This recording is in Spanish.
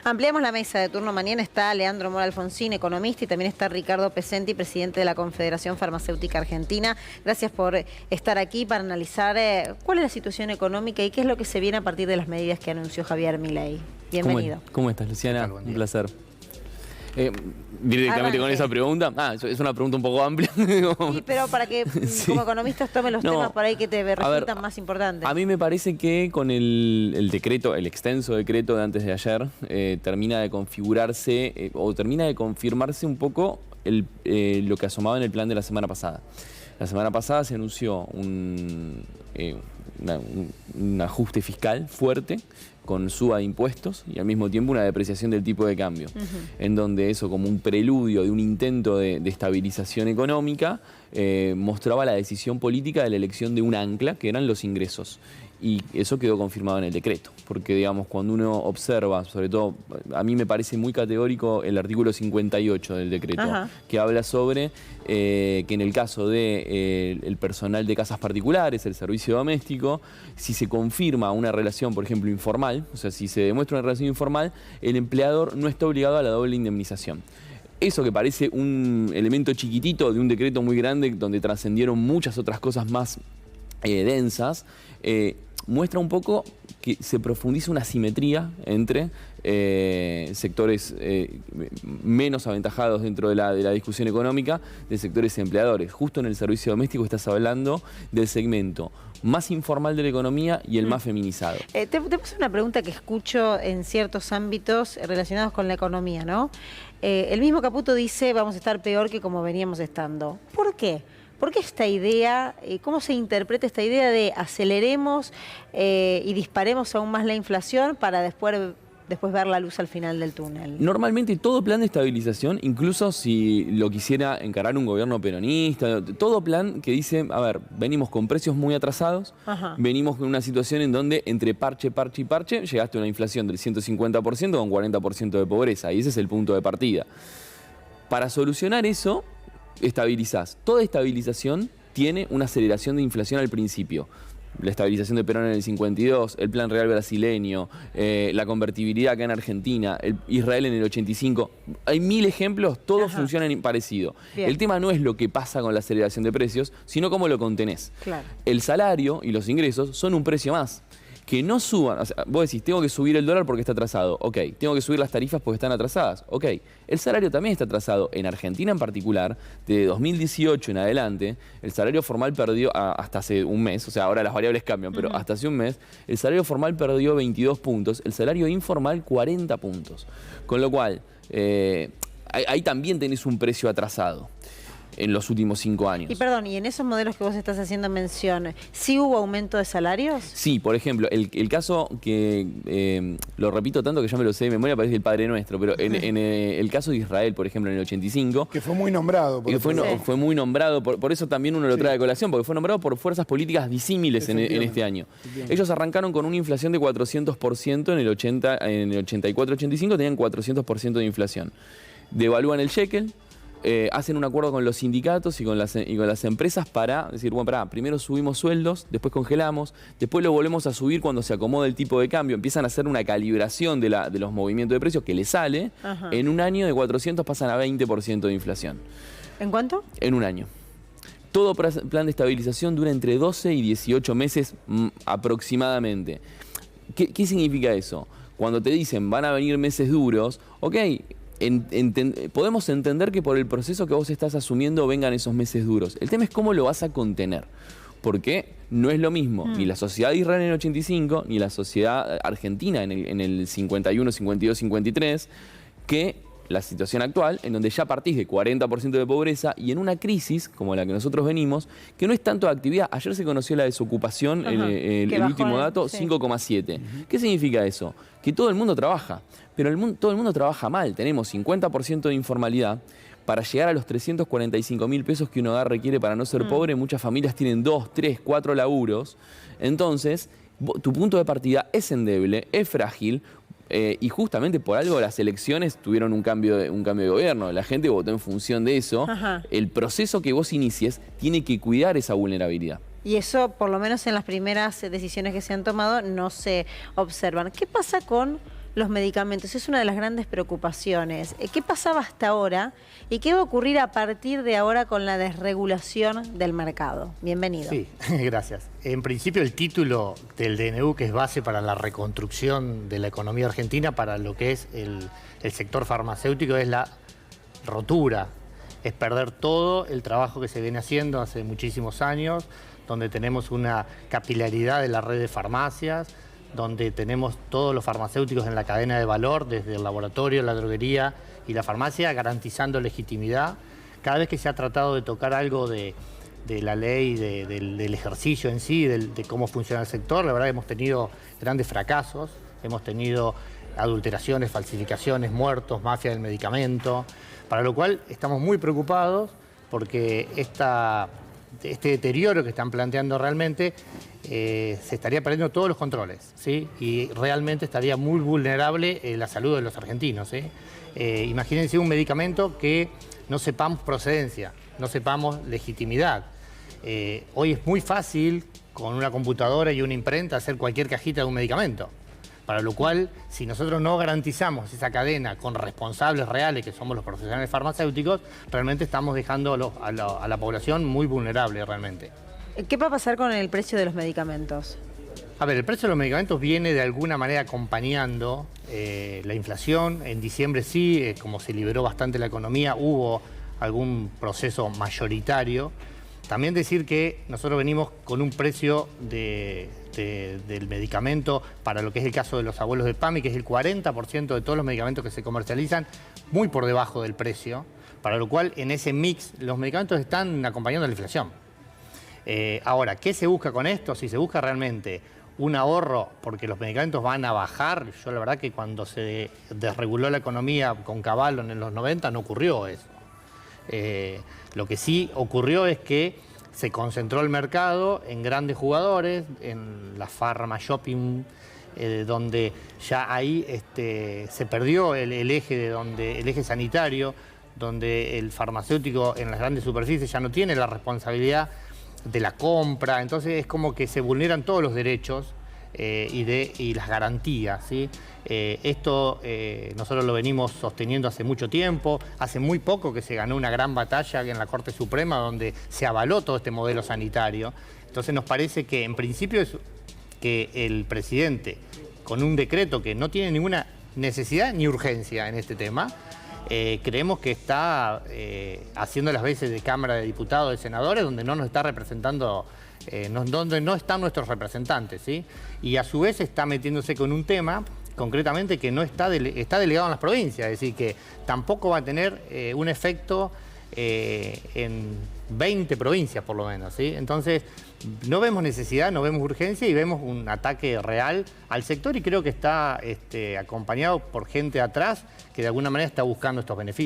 Ampliamos la mesa de turno. Mañana está Leandro Mora Alfonsín, economista, y también está Ricardo Pesenti, presidente de la Confederación Farmacéutica Argentina. Gracias por estar aquí para analizar cuál es la situación económica y qué es lo que se viene a partir de las medidas que anunció Javier Milei. Bienvenido. ¿Cómo estás, Luciana? Un placer. Directamente con esa pregunta. Es una pregunta un poco amplia. Sí, pero para que como economistas tomen los temas por ahí que te resultan más importantes. A mí me parece que con el decreto, el extenso decreto de antes de ayer, termina de configurarse o termina de confirmarse un poco lo que asomaba en el plan de la semana pasada. La semana pasada se anunció un ajuste fiscal fuerte, con suba de impuestos y al mismo tiempo una depreciación del tipo de cambio, en donde eso, como un preludio de un intento de estabilización económica, mostraba la decisión política de la elección de un ancla, que eran los ingresos. Y eso quedó confirmado en el decreto, porque digamos, cuando uno observa, sobre todo, a mí me parece muy categórico el artículo 58 del decreto, que habla sobre que en el caso de el personal de casas particulares, el servicio doméstico, si se confirma una relación, por ejemplo, informal, o sea, si se demuestra una relación informal, el empleador no está obligado a la doble indemnización. Eso que parece un elemento chiquitito de un decreto muy grande, donde trascendieron muchas otras cosas más densas, muestra un poco que se profundiza una asimetría entre sectores menos aventajados dentro de la discusión económica de sectores empleadores. Justo en el servicio doméstico estás hablando del segmento más informal de la economía y el más feminizado. Te puse una pregunta que escucho en ciertos ámbitos relacionados con la economía, ¿no? El mismo Caputo dice, vamos a estar peor que como veníamos estando. ¿Por qué? ¿Por qué esta idea, cómo se interpreta esta idea de aceleremos y disparemos aún más la inflación para después ver la luz al final del túnel? Normalmente todo plan de estabilización, incluso si lo quisiera encarar un gobierno peronista, todo plan que dice, a ver, venimos con precios muy atrasados, venimos con una situación en donde entre parche, parche y parche llegaste a una inflación del 150% con 40% de pobreza, y ese es el punto de partida. Para solucionar eso, estabilizás. Toda estabilización tiene una aceleración de inflación al principio. La estabilización de Perón en el 52, el Plan Real brasileño, la convertibilidad acá en Argentina, Israel en el 85. Hay 1000 ejemplos, todos funcionan parecido. Bien. El tema no es lo que pasa con la aceleración de precios, sino cómo lo contenés. Claro. El salario y los ingresos son un precio más. Que no suban, o sea, vos decís, tengo que subir el dólar porque está atrasado, ok, tengo que subir las tarifas porque están atrasadas, ok, el salario también está atrasado. En Argentina en particular, de 2018 en adelante, el salario formal perdió, hasta hace un mes, o sea, ahora las variables cambian, pero hasta hace un mes, el salario formal perdió 22 puntos, el salario informal 40 puntos, con lo cual, ahí también tenés un precio atrasado en los últimos 5 años. Y perdón, ¿y en esos modelos que vos estás haciendo mención, sí hubo aumento de salarios? Sí, por ejemplo, el caso que, lo repito tanto que ya me lo sé de memoria, parece el Padre Nuestro, pero en el caso de Israel, por ejemplo, en el 85... Que fue muy nombrado. Fue muy nombrado, por eso también uno lo trae a colación, porque fue nombrado por fuerzas políticas disímiles en este año. Ellos arrancaron con una inflación de 400% en el 84-85, tenían 400% de inflación. Devalúan el shekel, hacen un acuerdo con los sindicatos y con las empresas para decir, bueno, pará, primero subimos sueldos, después congelamos, después lo volvemos a subir cuando se acomode el tipo de cambio. Empiezan a hacer una calibración de los movimientos de precios que les sale. En un año de 400 pasan a 20% de inflación. ¿En cuánto? En un año. Todo plan de estabilización dura entre 12 y 18 meses aproximadamente. ¿Qué significa eso? Cuando te dicen van a venir meses duros, ok, podemos entender que por el proceso que vos estás asumiendo vengan esos meses duros. El tema es cómo lo vas a contener. Porque no es lo mismo ni la sociedad de Israel en el 85, ni la sociedad argentina en el 51, 52, 53, que la situación actual, en donde ya partís de 40% de pobreza y en una crisis como la que nosotros venimos, que no es tanto de actividad. Ayer se conoció la desocupación, el último dato, 5,7. ¿Qué significa eso? Que todo el mundo trabaja, pero todo el mundo trabaja mal. Tenemos 50% de informalidad. Para llegar a los 345.000 pesos que un hogar requiere para no ser pobre, muchas familias tienen 2, 3, 4 laburos. Entonces, tu punto de partida es endeble, es frágil. Y justamente por algo las elecciones tuvieron un cambio de gobierno. La gente votó en función de eso. El proceso que vos inicies tiene que cuidar esa vulnerabilidad. Y eso, por lo menos en las primeras decisiones que se han tomado, no se observan. ¿Qué pasa con los medicamentos. Es una de las grandes preocupaciones. ¿Qué pasaba hasta ahora y qué va a ocurrir a partir de ahora con la desregulación del mercado? Bienvenido. Sí, gracias. En principio el título del DNU, que es base para la reconstrucción de la economía argentina, para lo que es el sector farmacéutico, es la rotura. Es perder todo el trabajo que se viene haciendo hace muchísimos años, donde tenemos una capilaridad de la red de farmacias, donde tenemos todos los farmacéuticos en la cadena de valor, desde el laboratorio, la droguería y la farmacia, garantizando legitimidad. Cada vez que se ha tratado de tocar algo de la ley, del ejercicio en sí, de cómo funciona el sector, la verdad hemos tenido grandes fracasos, hemos tenido adulteraciones, falsificaciones, muertos, mafia del medicamento, para lo cual estamos muy preocupados porque este deterioro que están planteando realmente se estaría perdiendo todos los controles, ¿sí? Y realmente estaría muy vulnerable la salud de los argentinos, ¿sí? Imagínense un medicamento que no sepamos procedencia, no sepamos legitimidad. Hoy es muy fácil con una computadora y una imprenta hacer cualquier cajita de un medicamento. Para lo cual, si nosotros no garantizamos esa cadena con responsables reales, que somos los profesionales farmacéuticos, realmente estamos dejando a la población muy vulnerable realmente. ¿Qué va a pasar con el precio de los medicamentos? A ver, el precio de los medicamentos viene de alguna manera acompañando la inflación. En diciembre sí, como se liberó bastante la economía, hubo algún proceso mayoritario. También decir que nosotros venimos con un precio del medicamento, para lo que es el caso de los abuelos de PAMI, que es el 40% de todos los medicamentos que se comercializan, muy por debajo del precio, para lo cual en ese mix los medicamentos están acompañando la inflación. Ahora, ¿qué se busca con esto? Si se busca realmente un ahorro porque los medicamentos van a bajar, yo la verdad que cuando se desreguló la economía con Cavallo en los 90 no ocurrió eso. Lo que sí ocurrió es que se concentró el mercado en grandes jugadores, en la Pharma Shopping, donde ya ahí se perdió el eje sanitario, donde el farmacéutico en las grandes superficies ya no tiene la responsabilidad de la compra. Entonces es como que se vulneran todos los derechos y las garantías, ¿sí? Esto nosotros lo venimos sosteniendo hace mucho tiempo. Hace muy poco que se ganó una gran batalla en la Corte Suprema donde se avaló todo este modelo sanitario. Entonces nos parece que en principio es que el presidente, con un decreto que no tiene ninguna necesidad ni urgencia en este tema, creemos que está haciendo las veces de Cámara de Diputados, de Senadores, donde no nos está representando, donde no están nuestros representantes, ¿sí? Y a su vez está metiéndose con un tema, concretamente, que no está delegado en las provincias, es decir, que tampoco va a tener un efecto en 20 provincias por lo menos, ¿sí? Entonces no vemos necesidad, no vemos urgencia y vemos un ataque real al sector, y creo que está acompañado por gente atrás que de alguna manera está buscando estos beneficios.